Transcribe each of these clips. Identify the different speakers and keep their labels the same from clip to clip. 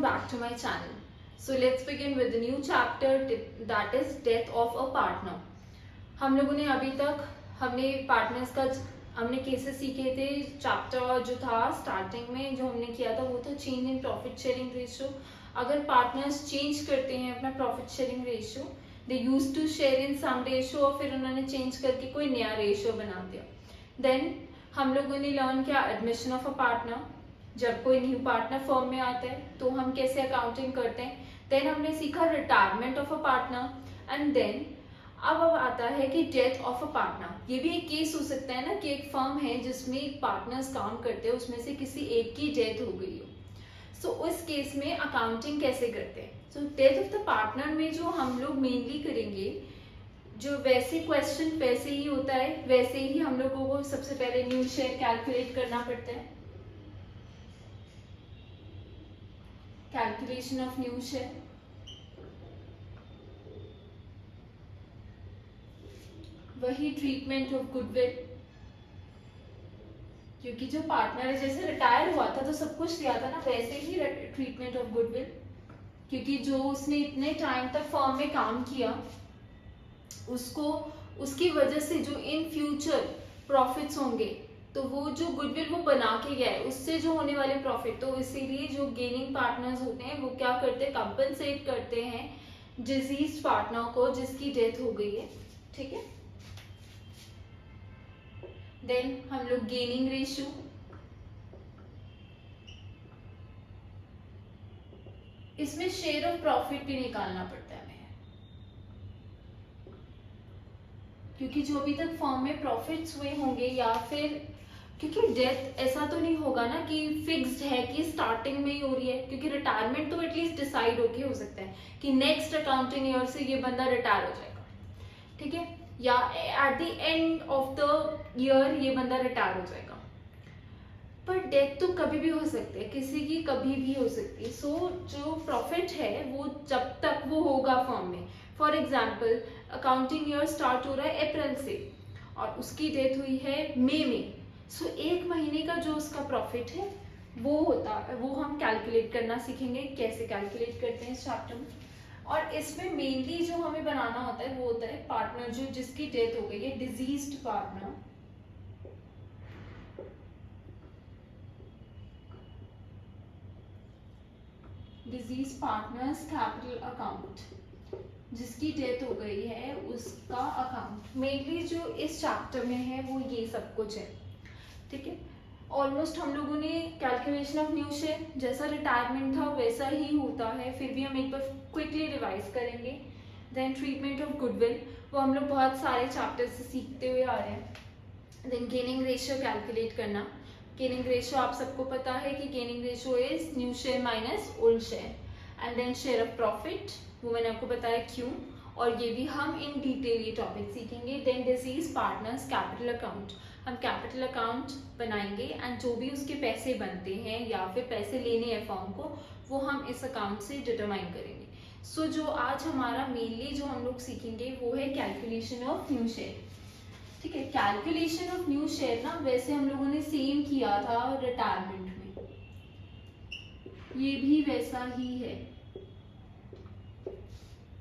Speaker 1: back to my channel. So let's begin with the new chapter, that is death of a partner. हम लोगों ने अभी तक हमने पार्टनर्स का हमने केसेस सीखे थे. चैप्टर जो था स्टार्टिंग में जो हमने किया था वो था change in profit sharing ratio. अगर पार्टनर्स चेंज करते हैं अपना profit sharing ratio, they use to share in some ratio और फिर उन्होंने चेंज करके कोई नया रेशियो बना दिया. देन हम लोगों ने लर्न किया एडमिशन ऑफ अ पार्टनर. जब कोई न्यू पार्टनर फर्म में आता है तो हम कैसे अकाउंटिंग करते हैं. देन हमने सीखा retirement of a partner and then अब आता है कि डेथ ऑफ अ पार्टनर. ये भी एक केस हो सकता है ना कि एक फर्म है जिसमें पार्टनर्स काम करते हैं, उसमें से किसी एक की डेथ हो गई हो. सो उस केस में अकाउंटिंग कैसे करते हैं. So death of the partner में जो हम लोग मेनली करेंगे, जो वैसे क्वेश्चन वैसे ही होता है, वैसे ही हम लोगों को सबसे पहले न्यू शेयर कैलकुलेट करना पड़ता है. कैलकुलेशन ऑफ न्यू शेयर, वही ट्रीटमेंट ऑफ गुडविल, क्योंकि जो पार्टनर है जैसे रिटायर हुआ था तो सब कुछ दिया था ना, वैसे ही ट्रीटमेंट ऑफ गुडविल, क्योंकि जो उसने इतने टाइम तक फर्म में काम किया उसको उसकी वजह से जो इन फ्यूचर प्रॉफिट्स होंगे तो वो जो गुडविल वो बना के गया है उससे जो होने वाले प्रॉफिट, तो इसीलिए जो गेनिंग पार्टनर्स होते हैं वो क्या करते हैं, कंपनसेट करते हैं डिजीज पार्टनर को जिसकी डेथ हो गई है. ठीक है. देन हम लोग गेनिंग रेशियो, इसमें शेयर ऑफ प्रॉफिट भी निकालना पड़ता है हमें, क्योंकि जो अभी तक फर्म में प्रॉफिट्स हुए होंगे या फिर क्योंकि डेथ ऐसा तो नहीं होगा ना कि फिक्स्ड है कि स्टार्टिंग में ही हो रही है, क्योंकि रिटायरमेंट तो एटलीस्ट डिसाइड होके हो सकता है कि नेक्स्ट अकाउंटिंग ईयर से ये बंदा रिटायर हो जाएगा. ठीक है. या at the end of the year ये बंदा रिटायर हो जाएगा. पर डेथ तो कभी भी हो सकती है, किसी की कभी भी हो सकती है. सो जो प्रॉफिट है वो जब तक वो होगा फर्म में, for example accounting year start हो रहा है अप्रैल से और उसकी डेथ हुई है मई में. सो एक महीने का जो उसका प्रॉफिट है वो होता है, वो हम कैलकुलेट करना सीखेंगे कैसे कैलकुलेट करते हैं इस चैप्टर में. और इसमें मेनली जो हमें बनाना होता है वो होता है पार्टनर जो जिसकी डेथ हो गई है, diseased partner. Disease partners capital account, जिसकी डेथ हो गई है उसका अकाउंट. मेनली जो इस चैप्टर में है वो ये सब कुछ है. ठीक है. ऑलमोस्ट हम लोगों ने कैलकुलेशन ऑफ न्यू शेयर जैसा रिटायरमेंट था वैसा ही होता है, फिर भी हम एक बार क्विकली रिवाइज करेंगे. देन ट्रीटमेंट ऑफ गुडविल, वो हम लोग बहुत सारे चैप्टर से सीखते हुए आ रहे हैं. देन गेनिंग रेशियो कैलकुलेट करना. गेनिंग रेशियो आप सबको पता है कि gaining ratio is new share minus old share. And then share of profit, वो मैंने आपको बताया क्यों, और ये भी हम इन डिटेल ये टॉपिक सीखेंगे. Then deceased partners capital account, हम कैपिटल अकाउंट बनाएंगे एंड जो भी उसके पैसे बनते हैं या फिर पैसे लेने हैं फर्म को वो हम इस अकाउंट से डिटरमाइन करेंगे. सो जो आज हमारा मेनली जो हम लोग सीखेंगे वो है कैलकुलेशन ऑफ न्यू शेयर. ठीक है. कैलकुलेशन ऑफ न्यू शेयर ना वैसे हम लोगों ने सेम किया था रिटायरमेंट में, ये भी वैसा ही है.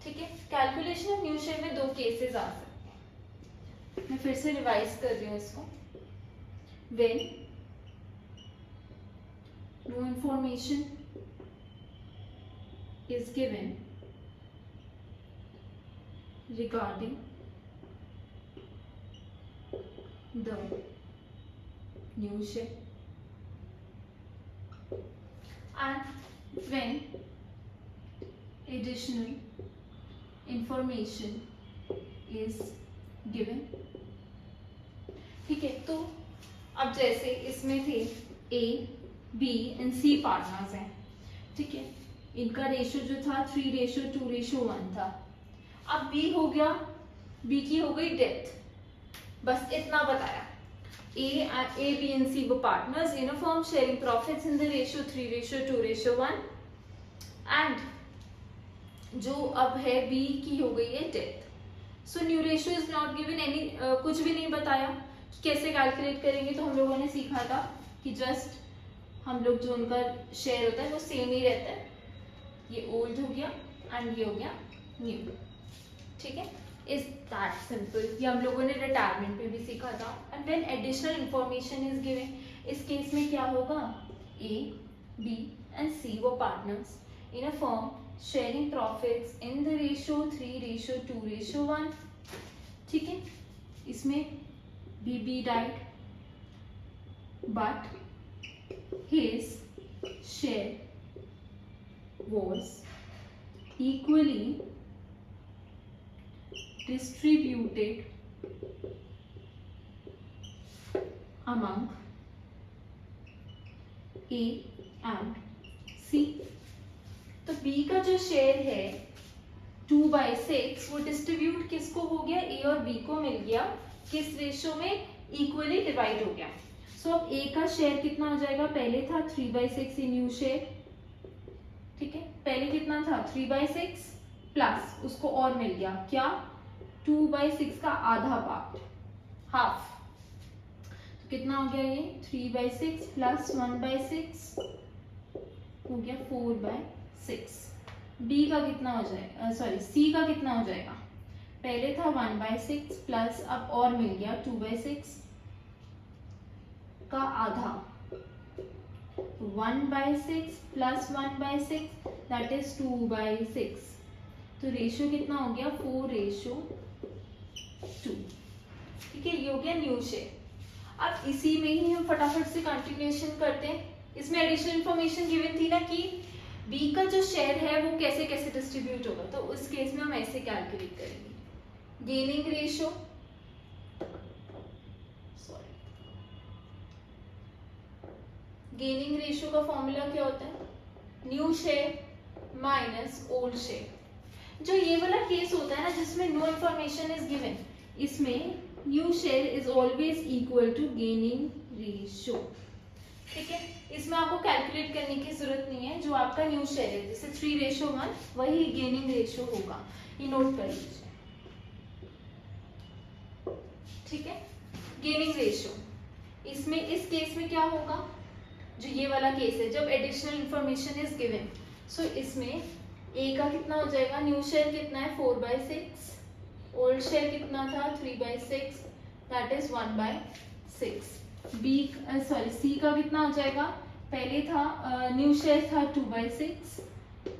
Speaker 1: ठीक है. कैलकुलेशन ऑफ न्यू शेयर में दो केसेस आ सकते हैं, मैं फिर से रिवाइज कर रही हूँ इसको. When no information is given regarding the new share and when additional information is given. ठीक है. तो अब जैसे इसमें थे A, B and C partners हैं. ठीक है. इनका रेशियो जो था 3:2:1 था. अब B हो गया, B की हो गई डेथ. बस इतना बताया. A, B and C वो partners in a firm sharing profits in the ratio 3:2:1 and जो अब है B की हो गई है death. So new ratio is not given any, कुछ भी नहीं बताया कैसे कैलकुलेट करेंगे. तो हम लोगों ने सीखा था कि जस्ट हम लोग जो उनका शेयर होता है वो सेम ही रहता है. ये ओल्ड हो गया एंड ये हो गया न्यू। ठीक है, इज दैट सिंपल। ये हम लोगों ने रिटायरमेंट में भी सीखा था। And when additional information is given, इस केस में क्या होगा, ए बी एंड सी वो partners in a firm sharing profits in the ratio 3:2:1। ठीक है, इसमें B died but his share was equally distributed among A and C। तो B का जो शेयर है 2/6 वो डिस्ट्रीब्यूट किसको हो गया, A और B को मिल गया, किस रेशियो में, इक्वली डिवाइड हो गया। सो अब A का शेयर कितना हो जाएगा, पहले था 3/6 इन न्यू शेयर। ठीक है, पहले कितना था 3/6 प्लस उसको और मिल गया क्या, 2/6 का आधा पार्ट, हाफ। तो कितना हो गया ये 3/6 प्लस 1/6 हो गया 4/6। B का कितना हो जाएगा, सॉरी C का कितना हो जाएगा, पहले था 1/6 प्लस अब और मिल गया 2/6 का आधा, 1/6 प्लस 1/6 दैट इज 2/6। तो रेशियो कितना हो गया 4:2। ठीक है, ये हो गया न्यू शेयर। अब इसी में ही हम फटाफट से कंटिन्यूएशन करते हैं। इसमें एडिशनल इंफॉर्मेशन गिवन थी ना कि बी का जो शेयर है वो कैसे कैसे डिस्ट्रीब्यूट होगा, तो उस केस में हम ऐसे कैलकुलेट करेंगे। गेनिंग रेशियो, गेनिंग रेशियो का फॉर्मूला क्या होता है, new share minus old share. जो ये वाला केस होता है ना जिसमें नो इंफॉर्मेशन इज गिवन, इसमें new share is always equal to gaining ratio. ठीक है, इसमें आपको कैलकुलेट करने की जरूरत नहीं है, जो आपका न्यू शेयर है जैसे 3:1 वही गेनिंग रेशियो होगा, ये नोट कर लीजिए। ठीक है, गेनिंग रेशियो, इसमें इस केस में क्या होगा, जो ये वाला केस है जब एडिशनल इंफॉर्मेशन इज गिवन, सो इसमें ए का कितना हो जाएगा, न्यू शेयर कितना है 4/6, ओल्ड शेयर कितना था 3/6 that is 1/6। B sorry C का कितना हो जाएगा, पहले था न्यू शेयर था 2/6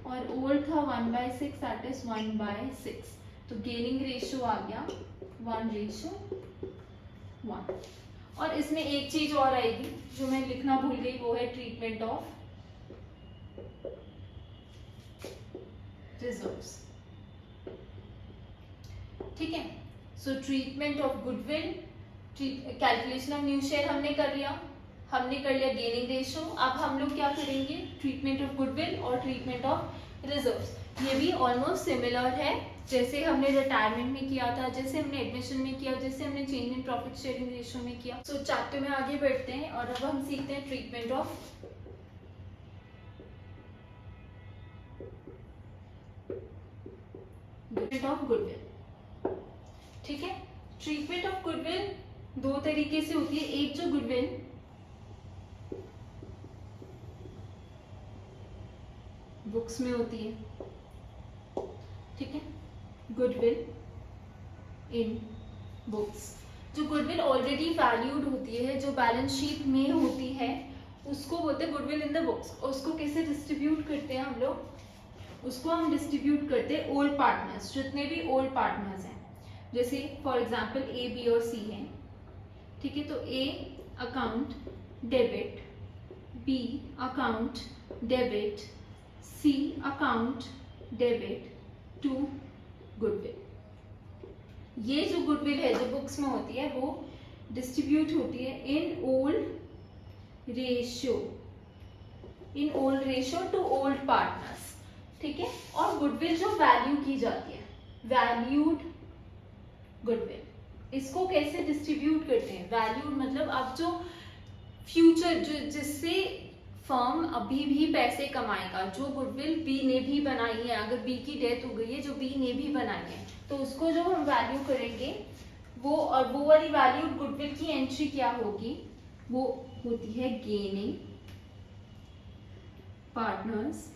Speaker 1: और ओल्ड था 1/6 दैट इज 1/6। तो गेनिंग रेशियो आ गया 1:1। और इसमें एक चीज और आएगी जो मैं लिखना भूल गई, वो है ट्रीटमेंट ऑफ रिजर्व्स। ठीक है, सो treatment of goodwill, calculation of new share हमने कर लिया, हमने कर लिया गेनिंग रेशियो। अब हम लोग क्या करेंगे, ट्रीटमेंट ऑफ गुडविल और ट्रीटमेंट ऑफ रिजर्व्स। ये भी ऑलमोस्ट सिमिलर है जैसे हमने रिटायरमेंट में किया था, जैसे हमने एडमिशन में किया, जैसे हमने change in profit sharing ratio में किया। सो चैप्टर में आगे बढ़ते हैं और अब हम सीखते हैं ट्रीटमेंट ऑफ गुडविल। ठीक है, ट्रीटमेंट ऑफ गुडविल दो तरीके से होती है। एक जो गुडविल बुक्स में होती है, ठीक है, गुडविल इन बुक्स, जो गुडविल ऑलरेडी वैल्यूड होती है, जो बैलेंस शीट में होती है, उसको बोलते हैं गुडविल इन द बुक्स। और उसको कैसे डिस्ट्रीब्यूट करते हैं हम लोग, उसको हम डिस्ट्रीब्यूट करते हैं ओल्ड पार्टनर्स, जितने भी ओल्ड पार्टनर्स हैं, जैसे फॉर एग्जांपल ए बी और सी हैं। ठीक है, तो A account debit, B account debit, C account debit to goodwill. ये जो गुडविल है जो बुक्स में होती है वो डिस्ट्रीब्यूट होती है in old ratio, in old ratio two old partners. ठीक है, और गुडविल जो वैल्यू की जाती है, वैल्यूड गुडविल, इसको कैसे डिस्ट्रीब्यूट करते हैं, वैल्यूड मतलब अब जो फ्यूचर जो जिससे फर्म अभी भी पैसे कमाएगा, जो गुडविल बी ने भी बनाई है, अगर बी की डेथ हो गई है जो बी ने भी बनाई है, तो उसको जो हम वैल्यू करेंगे वो, और वो वाली वैल्यूड गुडविल की एंट्री क्या होगी, वो होती है गेनिंग पार्टनर्स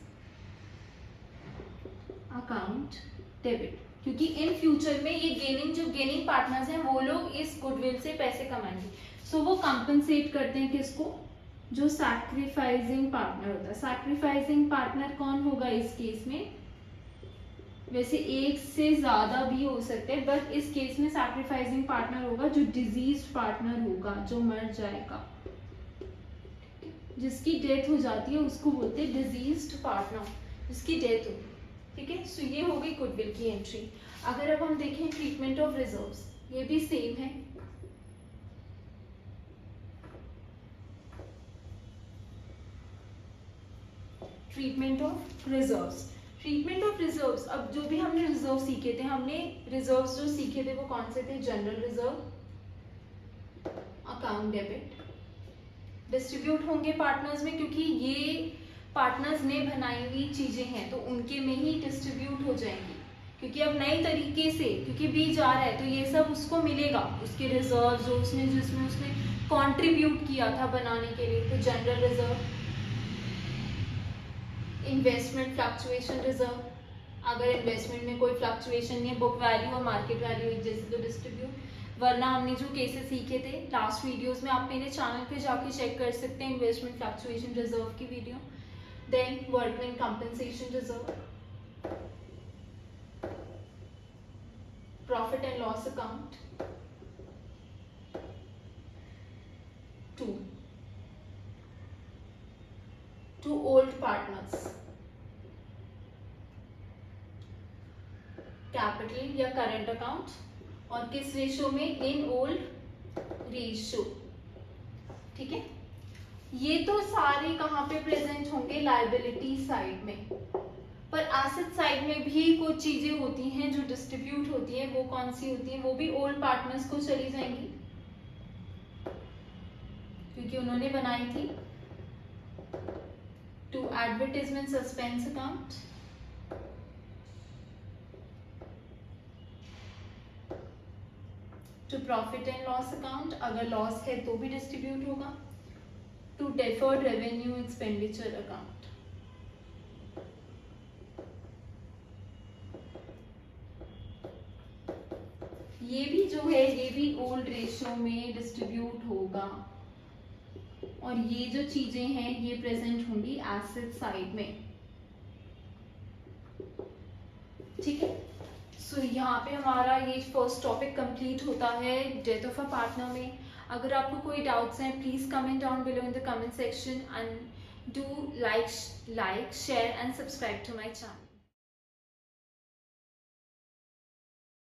Speaker 1: अकाउंट डेबिट, क्योंकि इन फ्यूचर में ये गेनिंग पार्टनर्स हैं वो लोग इस गुडविल से पैसे कमाएंगे। सो वो कंपनसेट करते हैं किसको, जो सैक्रिफाइसिंग पार्टनर होता है। सैक्रिफाइसिंग पार्टनर कौन होगा इस केस में, वैसे एक से ज्यादा भी हो सकते हैं, बट इस केस में सैक्रिफाइसिंग पार्टनर होगा जो डिजीज्ड पार्टनर होगा, जो मर जाएगा, जिसकी डेथ हो जाती है उसको बोलते हैं डिजीज्ड पार्टनर, जिसकी डेथ हो। ठीक है, सो ये हो गई गुडविल की एंट्री। अगर अब हम देखें ट्रीटमेंट ऑफ रिजर्व्स, ये भी सेम है। Treatment of reserves, treatment of reserves, अब जो भी हमने रिजर्व सीखे थे, हमने रिजर्व्स जो सीखे थे वो कौन से थे, general reserve, account debit, distribute होंगे पार्टनर्स में, क्योंकि ये पार्टनर्स ने बनाई हुई चीजें हैं तो उनके में ही डिस्ट्रीब्यूट हो जाएंगी, क्योंकि अब नए तरीके से, क्योंकि बी जा रहा है तो ये सब उसको मिलेगा, उसके रिजर्व जो उसने जिसमें उसने कंट्रीब्यूट किया था बनाने के लिए। तो general reserve, investment fluctuation reserve, अगर इन्वेस्टमेंट में कोई फ्लक्चुएशन नहीं है, बुक वैल्यू और मार्केट वैल्यू एक जैसे, तो डिस्ट्रीब्यूट। वरना हमने जो केसेस सीखे थे लास्ट वीडियोस में, आप मेरे चैनल पे जाके चेक कर सकते हैं इन्वेस्टमेंट फ्लक्चुएशन रिजर्व की video. Then workman compensation reserve, profit and loss account, to old partners, capital या करंट अकाउंट, और किस रेशो में, इन ओल्ड रेशो। ठीक है, ये तो सारे कहाँ पे प्रेजेंट होंगे, लायबिलिटी साइड में, पर एसेट साइड में भी कुछ चीजें होती हैं जो डिस्ट्रीब्यूट होती है, वो कौन सी होती है, वो भी ओल्ड पार्टनर्स को चली जाएंगी क्योंकि उन्होंने बनाई थी। To advertisement suspense account, to profit and loss account, अगर लॉस है तो भी डिस्ट्रीब्यूट होगा। To deferred revenue expenditure account, ये भी जो है ये भी ओल्ड रेशियो में डिस्ट्रीब्यूट होगा, और ये जो चीजें हैं ये प्रेजेंट होंगी एसेट साइड में। ठीक है, सो यहाँ पे हमारा ये फर्स्ट टॉपिक कंप्लीट होता है डेथ ऑफ अ पार्टनर में। अगर आपको कोई डाउट्स हैं please comment down below in the comment section, and do like share and subscribe to my channel.